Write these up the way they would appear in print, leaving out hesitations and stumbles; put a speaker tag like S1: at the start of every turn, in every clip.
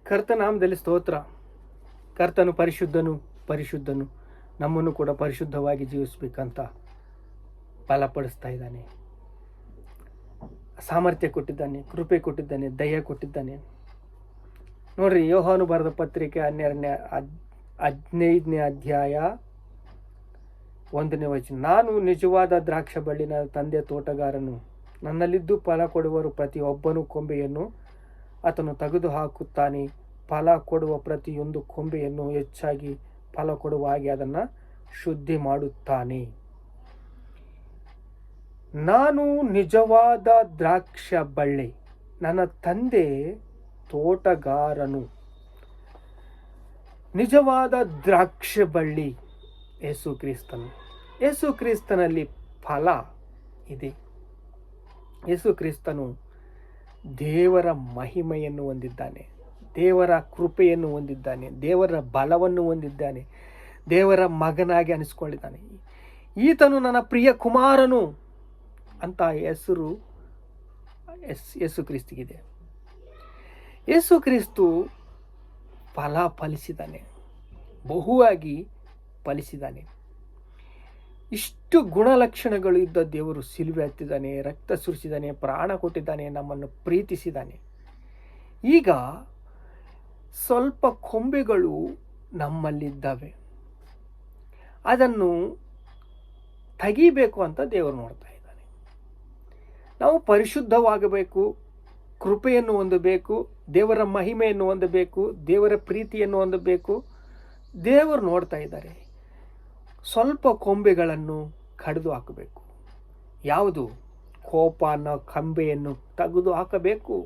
S1: ಕರ್ತನಾಮದಲ್ಲಿ ಸ್ತೋತ್ರ. ಕರ್ತನು ಪರಿಶುದ್ಧನು. ನಮ್ಮನ್ನು ಕೂಡ ಪರಿಶುದ್ಧವಾಗಿ ಜೀವಿಸಬೇಕಂತ ಬಲಪಡಿಸ್ತಾ ಇದ್ದಾನೆ. ಸಾಮರ್ಥ್ಯ ಕೊಟ್ಟಿದ್ದಾನೆ, ಕೃಪೆ ಕೊಟ್ಟಿದ್ದಾನೆ, ದಯ ಕೊಟ್ಟಿದ್ದಾನೆ. ನೋಡ್ರಿ, ಯೋಹಾನು ಬರೆದ ಪತ್ರಿಕೆ 15ನೇ ಅಧ್ಯಾಯ 1ನೇ ವಚನ. ನಾನು ನಿಜವಾದ ದ್ರಾಕ್ಷ ಬಳ್ಳಿ, ನನ್ನ ತಂದೆ ತೋಟಗಾರನು. ನನ್ನಲ್ಲಿದ್ದು ಫಲ ಕೊಡುವರು ಪ್ರತಿಯೊಬ್ಬನು ಕೊಂಬೆಯನ್ನು ಆತನು ತೆಗೆದು ಹಾಕುತ್ತಾನೆ. ಫಲ ಕೊಡುವ ಪ್ರತಿಯೊಂದು ಕೊಂಬೆಯನ್ನು ಹೆಚ್ಚಾಗಿ ಫಲ ಕೊಡುವ ಹಾಗೆ ಅದನ್ನು ಶುದ್ಧಿ ಮಾಡುತ್ತಾನೆ. ನಾನು ನಿಜವಾದ ದ್ರಾಕ್ಷ ಬಳ್ಳಿ, ನನ್ನ ತಂದೆ ತೋಟಗಾರನು. ನಿಜವಾದ ದ್ರಾಕ್ಷ ಬಳ್ಳಿ ಯೇಸು ಕ್ರಿಸ್ತನು. ಯೇಸು ಕ್ರಿಸ್ತನಲ್ಲಿ ಫಲ ಇದೆ. ಯೇಸು ಕ್ರಿಸ್ತನು ದೇವರ ಮಹಿಮೆಯನ್ನು ಹೊಂದಿದ್ದಾನೆ, ದೇವರ ಕೃಪೆಯನ್ನು ಹೊಂದಿದ್ದಾನೆ, ದೇವರ ಬಲವನ್ನು ಹೊಂದಿದ್ದಾನೆ, ದೇವರ ಮಗನಾಗಿ ಅನಿಸ್ಕೊಂಡಿದ್ದಾನೆ. ಈತನು ನನ್ನ ಪ್ರಿಯ ಕುಮಾರನು ಅಂತ ಹೆಸರು ಯೇಸು ಕ್ರಿಸ್ತಿಗಿದೆ. ಯೇಸು ಕ್ರಿಸ್ತು ಫಲ ಫಲಿಸಿದ್ದಾನೆ, ಬಹುವಾಗಿ ಫಲಿಸಿದ್ದಾನೆ. ಇಷ್ಟು ಗುಣಲಕ್ಷಣಗಳು ಇದ್ದ ದೇವರು ಸಿಲುಬೆ ಹತ್ತಿದ್ದಾನೆ, ರಕ್ತ ಸುರಿಸಿದ್ದಾನೆ, ಪ್ರಾಣ ಕೊಟ್ಟಿದ್ದಾನೆ, ನಮ್ಮನ್ನು ಪ್ರೀತಿಸಿದ್ದಾನೆ. ಈಗ ಸ್ವಲ್ಪ ಕೊಂಬೆಗಳು ನಮ್ಮಲ್ಲಿದ್ದಾವೆ, ಅದನ್ನು ತೆಗಿಬೇಕು ಅಂತ ದೇವರು ನೋಡ್ತಾ ಇದ್ದಾನೆ. ನಾವು ಪರಿಶುದ್ಧವಾಗಬೇಕು, ಕೃಪೆಯನ್ನು ಹೊಂದಬೇಕು, ದೇವರ ಮಹಿಮೆಯನ್ನು ಹೊಂದಬೇಕು, ದೇವರ ಪ್ರೀತಿಯನ್ನು ಹೊಂದಬೇಕು. ದೇವರು ನೋಡ್ತಾ ಇದ್ದಾರೆ. ಸ್ವಲ್ಪ ಕೊಂಬೆಗಳನ್ನು ಕಡಿದು ಹಾಕಬೇಕು. ಯಾವುದು? ಕೋಪ ಅನ್ನೋ ಕೊಂಬೆಯನ್ನು ತೆಗೆದು ಹಾಕಬೇಕು.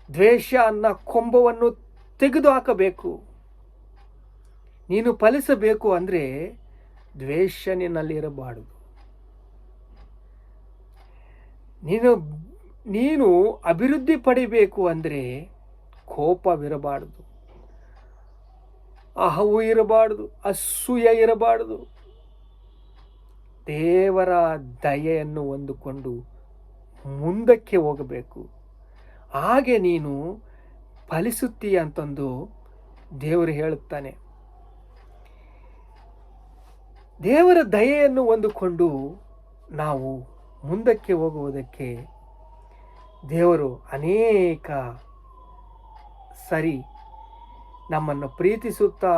S1: ದ್ವೇಷ ಅನ್ನೋ ಕೊಂಬವನ್ನು ತೆಗೆದು ಹಾಕಬೇಕು. ನೀನು ಫಲಿಸಬೇಕು ಅಂದರೆ ದ್ವೇಷ ನಿನ್ನಲ್ಲಿರಬಾರದು. ನೀನು ಅಭಿವೃದ್ಧಿ ಪಡಿಬೇಕು ಅಂದರೆ ಕೋಪವಿರಬಾರದು, ಅಹವು ಇರಬಾರ್ದು, ಅಸೂಯೆ ಇರಬಾರ್ದು. ದೇವರ ದಯೆಯನ್ನು ಹೊಂದಿಕೊಂಡು ಮುಂದಕ್ಕೆ ಹೋಗಬೇಕು. ಹಾಗೆ ನೀನು ಫಲಿಸುತ್ತೀಯ ಅಂತಂದು ದೇವರು ಹೇಳುತ್ತಾನೆ. ದೇವರ ದಯೆಯನ್ನು ಹೊಂದಿಕೊಂಡು ನಾವು ಮುಂದಕ್ಕೆ ಹೋಗುವುದಕ್ಕೆ ದೇವರು ಅನೇಕ ಸರಿ ನಮ್ಮನ್ನು ಪ್ರೀತಿಸುತ್ತಾ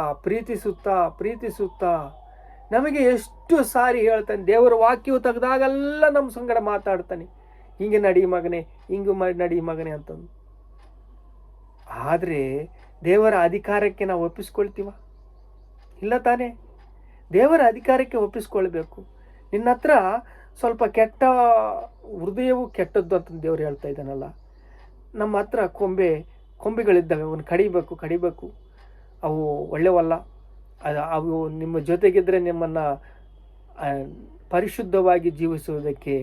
S1: ನಮಗೆ ಎಷ್ಟು ಸಾರಿ ಹೇಳ್ತಾನೆ. ದೇವರ ವಾಕ್ಯವು ತೆಗೆದಾಗೆಲ್ಲ ನಮ್ಮ ಸಂಗಡ ಮಾತಾಡ್ತಾನೆ. ಹಿಂಗೆ ನಡಿ ಮಗನೇ, ಹಿಂಗೆ ನಡಿ ಮಗನೇ ಅಂತಂದು. ಆದರೆ ದೇವರ ಅಧಿಕಾರಕ್ಕೆ ನಾವು ಒಪ್ಪಿಸ್ಕೊಳ್ತೀವ? ಇಲ್ಲ ತಾನೇ? ದೇವರ ಅಧಿಕಾರಕ್ಕೆ ಒಪ್ಪಿಸ್ಕೊಳ್ಬೇಕು. ನಿನ್ನ ಹತ್ರ ಸ್ವಲ್ಪ ಕೆಟ್ಟ ಹೃದಯವು ಕೆಟ್ಟದ್ದು ಅಂತ ದೇವರು ಹೇಳ್ತಾ ಇದ್ದಾನಲ್ಲ. ನಮ್ಮ ಹತ್ರ ಕೊಂಬೆಗಳಿದ್ದಾವೆ, ಅವನು ಕಡಿಬೇಕು. ಅವು ಒಳ್ಳೆಯವಲ್ಲ. ಅವು ನಿಮ್ಮ ಜೊತೆಗಿದ್ದರೆ ನಿಮ್ಮನ್ನು ಪರಿಶುದ್ಧವಾಗಿ ಜೀವಿಸುವುದಕ್ಕೆ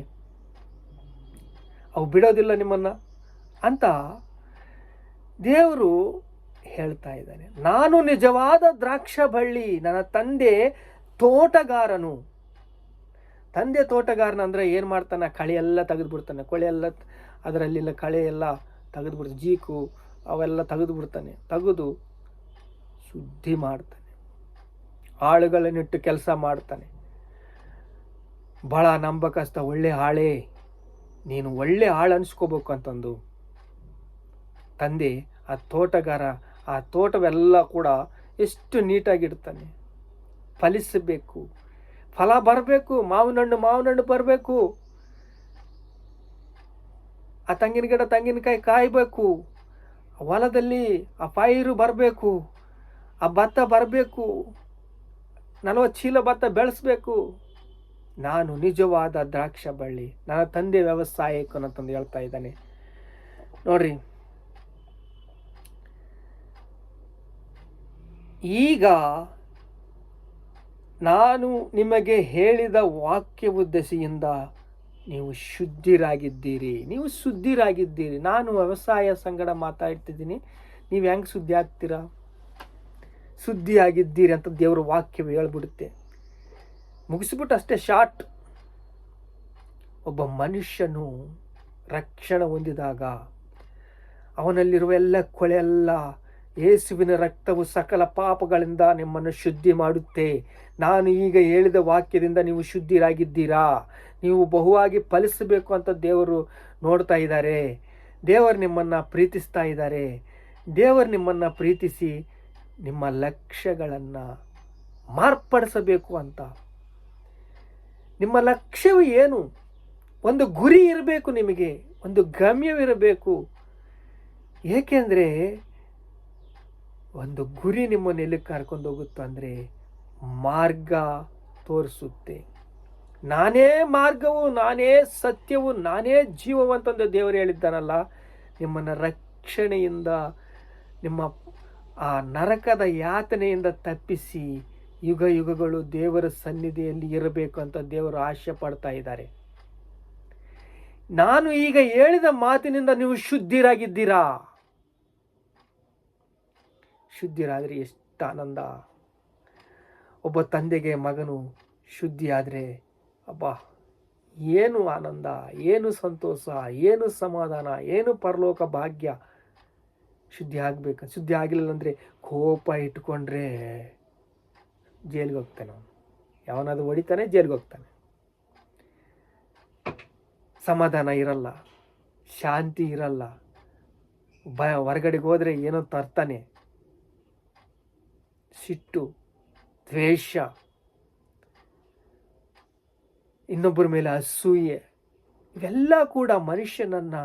S1: ಅವು ಬಿಡೋದಿಲ್ಲ ನಿಮ್ಮನ್ನು ಅಂತ ದೇವರು ಹೇಳ್ತಾ ಇದ್ದಾನೆ. ನಾನು ನಿಜವಾದ ದ್ರಾಕ್ಷ ಬಳ್ಳಿ, ನನ್ನ ತಂದೆ ತೋಟಗಾರನು. ತಂದೆ ತೋಟಗಾರನಂದ್ರೆ ಏನು ಮಾಡ್ತಾನೆ? ಕಳೆ ಎಲ್ಲ ತೆಗೆದುಬಿಡ್ತಾನೆ. ಅದರಲ್ಲಿಲ್ಲ ಕಳೆ ಎಲ್ಲ ತೆಗೆದುಬಿಡ್ತಾನೆ. ಜೀಕು ಅವೆಲ್ಲ ತೆಗೆದುಬಿಡ್ತಾನೆ. ತೆಗೆದು ಶುದ್ಧಿ ಮಾಡ್ತಾನೆ. ಆಳುಗಳನ್ನಿಟ್ಟು ಕೆಲಸ ಮಾಡ್ತಾನೆ. ಭಾಳ ನಂಬಕಸ್ತ, ಒಳ್ಳೆ ಆಳೇ, ನೀನು ಒಳ್ಳೆ ಆಳು ಅನಿಸ್ಕೋಬೇಕು ಅಂತಂದು ತಂದೆ ಆ ತೋಟಗಾರ ಆ ತೋಟವೆಲ್ಲ ಕೂಡ ಎಷ್ಟು ನೀಟಾಗಿಡ್ತಾನೆ. ಫಲಿಸಬೇಕು, ಫಲ ಬರಬೇಕು, ಮಾವಿನ ಹಣ್ಣು ಬರಬೇಕು, ಆ ತೆಂಗಿನಕಾಯಿ ಕಾಯಬೇಕು, ಹೊಲದಲ್ಲಿ ಆ ಪೈರು ಬರಬೇಕು, ಆ ಭತ್ತ ಬರಬೇಕು, 40 ಚೀಲ ಭತ್ತ ಬೆಳೆಸಬೇಕು. ನಾನು ನಿಜವಾದ ದ್ರಾಕ್ಷ ಬಳ್ಳಿ, ನನ್ನ ತಂದೆ ವ್ಯವಸಾಯಕ್ಕನಂತಂದು ಹೇಳ್ತಾ ಇದ್ದಾನೆ. ನೋಡ್ರಿ, ಈಗ ನಾನು ನಿಮಗೆ ಹೇಳಿದ ವಾಕ್ಯ ಉದ್ದೇಶದಿಂದ ನೀವು ಶುದ್ಧಿರಾಗಿದ್ದೀರಿ. ನಾನು ವ್ಯವಸಾಯ ಸಂಗಡ ಮಾತಾಡ್ತಿದ್ದೀನಿ. ನೀವು ಹೆಂಗೆ ಶುದ್ಧಿ ಆಗ್ತೀರಾ? ಶುದ್ಧಿಯಾಗಿದ್ದೀರಿ ಅಂತ ದೇವರ ವಾಕ್ಯವು ಹೇಳ್ಬಿಡುತ್ತೆ. ಮುಗಿಸ್ಬಿಟ್ಟು ಅಷ್ಟೇ ಶಾರ್ಟ್. ಒಬ್ಬ ಮನುಷ್ಯನು ರಕ್ಷಣೆ ಹೊಂದಿದಾಗ ಅವನಲ್ಲಿರುವ ಎಲ್ಲ ಕೊಳೆಯಲ್ಲ. ಯೇಸುವಿನ ರಕ್ತವು ಸಕಲ ಪಾಪಗಳಿಂದ ನಿಮ್ಮನ್ನು ಶುದ್ಧಿ ಮಾಡುತ್ತೆ. ನಾನು ಈಗ ಹೇಳಿದ ವಾಕ್ಯದಿಂದ ನೀವು ಶುದ್ಧರಾಗಿದ್ದೀರಾ. ನೀವು ಬಹುವಾಗಿ ಫಲಿಸಬೇಕು ಅಂತ ದೇವರು ನೋಡ್ತಾ ಇದ್ದಾರೆ. ದೇವರು ನಿಮ್ಮನ್ನು ಪ್ರೀತಿಸ್ತಾ ಇದ್ದಾರೆ. ದೇವರು ನಿಮ್ಮನ್ನು ಪ್ರೀತಿಸಿ ನಿಮ್ಮ ಲಕ್ಷ್ಯಗಳನ್ನು ಮಾರ್ಪಡಿಸಬೇಕು ಅಂತ. ನಿಮ್ಮ ಲಕ್ಷ್ಯವು ಏನು? ಒಂದು ಗುರಿ ಇರಬೇಕು, ನಿಮಗೆ ಒಂದು ಗಮ್ಯವಿರಬೇಕು. ಏಕೆಂದರೆ ಒಂದು ಗುರಿ ನಿಮ್ಮನ್ನು ಎಲ್ಲಿ ಕರ್ಕೊಂಡು ಹೋಗುತ್ತೋ ಅಂದರೆ ಮಾರ್ಗ ತೋರಿಸುತ್ತೆ. ನಾನೇ ಮಾರ್ಗವು, ನಾನೇ ಸತ್ಯವು, ನಾನೇ ಜೀವವು ಅಂತಂದು ದೇವರು ಹೇಳಿದ್ದಾನಲ್ಲ. ನಿಮ್ಮನ್ನು ರಕ್ಷಣೆಯಿಂದ, ನಿಮ್ಮ ಆ ನರಕದ ಯಾತನೆಯಿಂದ ತಪ್ಪಿಸಿ ಯುಗ ಯುಗಗಳು ದೇವರ ಸನ್ನಿಧಿಯಲ್ಲಿ ಇರಬೇಕು ಅಂತ ದೇವರು ಆಶೆ ಪಡ್ತಾ ಇದ್ದಾರೆ. ನಾನು ಈಗ ಹೇಳಿದ ಮಾತಿನಿಂದ ನೀವು ಶುದ್ಧರಾಗಿದ್ದೀರಾ. ಶುದ್ಧರಾದರೆ ಎಷ್ಟು ಆನಂದ. ಒಬ್ಬ ತಂದೆಗೆ ಮಗನು ಶುದ್ಧಿಯಾದರೆ ಅಬ್ಬಾ, ಏನು ಆನಂದ, ಏನು ಸಂತೋಷ, ಏನು ಸಮಾಧಾನ, ಏನು ಪರಲೋಕ ಭಾಗ್ಯ. ಶುದ್ಧಿ ಆಗಬೇಕು. ಶುದ್ಧಿ ಆಗಿಲ್ಲ ಅಂದರೆ ಕೋಪ ಇಟ್ಕೊಂಡ್ರೆ ಜೈಲಿಗೆ ಹೋಗ್ತಾನೆ. ಅವನು ಯಾವನಾದ್ರು ಹೊಡಿತಾನೆ, ಜೈಲಿಗೆ ಹೋಗ್ತಾನೆ. ಸಮಾಧಾನ ಇರಲ್ಲ, ಶಾಂತಿ ಇರಲ್ಲ. ಹೊರಗಡೆಗೆ ಹೋದರೆ ಏನೋ ತರ್ತಾನೆ. ಸಿಟ್ಟು, ದ್ವೇಷ, ಇನ್ನೊಬ್ಬರ ಮೇಲೆ ಅಸೂಯೆ, ಇವೆಲ್ಲ ಕೂಡ ಮನುಷ್ಯನನ್ನು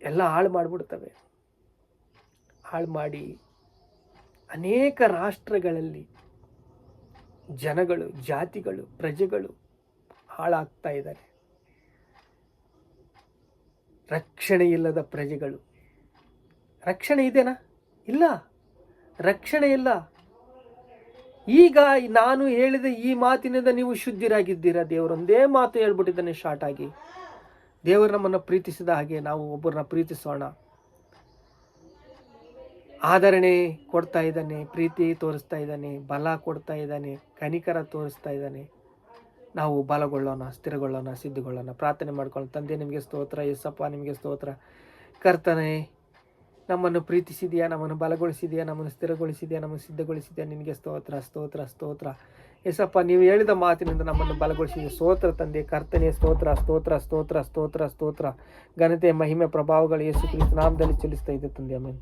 S1: ಎಲ್ಲ ಹಾಳು ಮಾಡಿಬಿಡ್ತವೆ. ಹಾಳು ಮಾಡಿ ಅನೇಕ ರಾಷ್ಟ್ರಗಳಲ್ಲಿ ಜನಗಳು, ಜಾತಿಗಳು, ಪ್ರಜೆಗಳು ಹಾಳಾಗ್ತಾ ಇದ್ದಾರೆ. ರಕ್ಷಣೆ ಇಲ್ಲದ ಪ್ರಜೆಗಳು. ರಕ್ಷಣೆ ಇದೆನಾ? ಇಲ್ಲ, ರಕ್ಷಣೆ ಇಲ್ಲ. ಈಗ ನಾನು ಹೇಳಿದ ಈ ಮಾತಿನಿಂದ ನೀವು ಶುದ್ಧರಾಗಿದ್ದೀರಾ. ದೇವರೊಂದೇ ಮಾತು ಹೇಳ್ಬಿಟ್ಟಿದ್ದಾನೆ ಶಾರ್ಟ್ ಆಗಿ. ದೇವರು ನಮ್ಮನ್ನು ಪ್ರೀತಿಸಿದ ಹಾಗೆ ನಾವು ಒಬ್ಬರನ್ನ ಪ್ರೀತಿಸೋಣ. ಆದರಣೆ ಕೊಡ್ತಾ ಇದ್ದಾನೆ, ಪ್ರೀತಿ ತೋರಿಸ್ತಾ ಇದ್ದಾನೆ, ಬಲ ಕೊಡ್ತಾ ಇದ್ದಾನೆ, ಕನಿಕರ ತೋರಿಸ್ತಾ ಇದ್ದಾನೆ. ನಾವು ಬಲಗೊಳ್ಳೋಣ, ಸ್ಥಿರಗೊಳ್ಳೋಣ, ಸಿದ್ಧಗೊಳ್ಳೋಣ. ಪ್ರಾರ್ಥನೆ ಮಾಡ್ಕೊಳ್ಳೋಣ. ತಂದೆ ನಿಮಗೆ ಸ್ತೋತ್ರ, ಯೇಸಪ್ಪ ನಿಮಗೆ ಸ್ತೋತ್ರ. ಕರ್ತನೆ, ನಮ್ಮನ್ನು ಪ್ರೀತಿಸಿದೆಯಾ, ನಮ್ಮನ್ನು ಬಲಗೊಳಿಸಿದೆಯಾ, ನಮ್ಮನ್ನು ಸ್ಥಿರಗೊಳಿಸಿದೆಯಾ, ನಮ್ಮನ್ನು ಸಿದ್ಧಗೊಳಿಸಿದೆಯಾ. ನಿನಗೆ ಸ್ತೋತ್ರ, ಸ್ತೋತ್ರ, ಸ್ತೋತ್ರ. ಯೇಸಪ್ಪ, ನೀವು ಹೇಳಿದ ಮಾತಿನಿಂದ ನಮ್ಮನ್ನು ಬಲಗೊಳಿಸಿದ ಸ್ತೋತ್ರ ತಂದೆ. ಕರ್ತನೆ, ಸ್ತೋತ್ರ, ಸ್ತೋತ್ರ, ಸ್ತೋತ್ರ, ಸ್ತೋತ್ರ, ಸ್ತೋತ್ರ. ಘನತೆ, ಮಹಿಮೆ, ಪ್ರಭಾವಗಳು ಯೇಸು ಕ್ರಿಸ್ತ ನಾಮದಲ್ಲಿ ಚೆಲ್ಲಿಸ್ತಾ ಇದೆ ತಂದೆ. ಆಮೆನ್.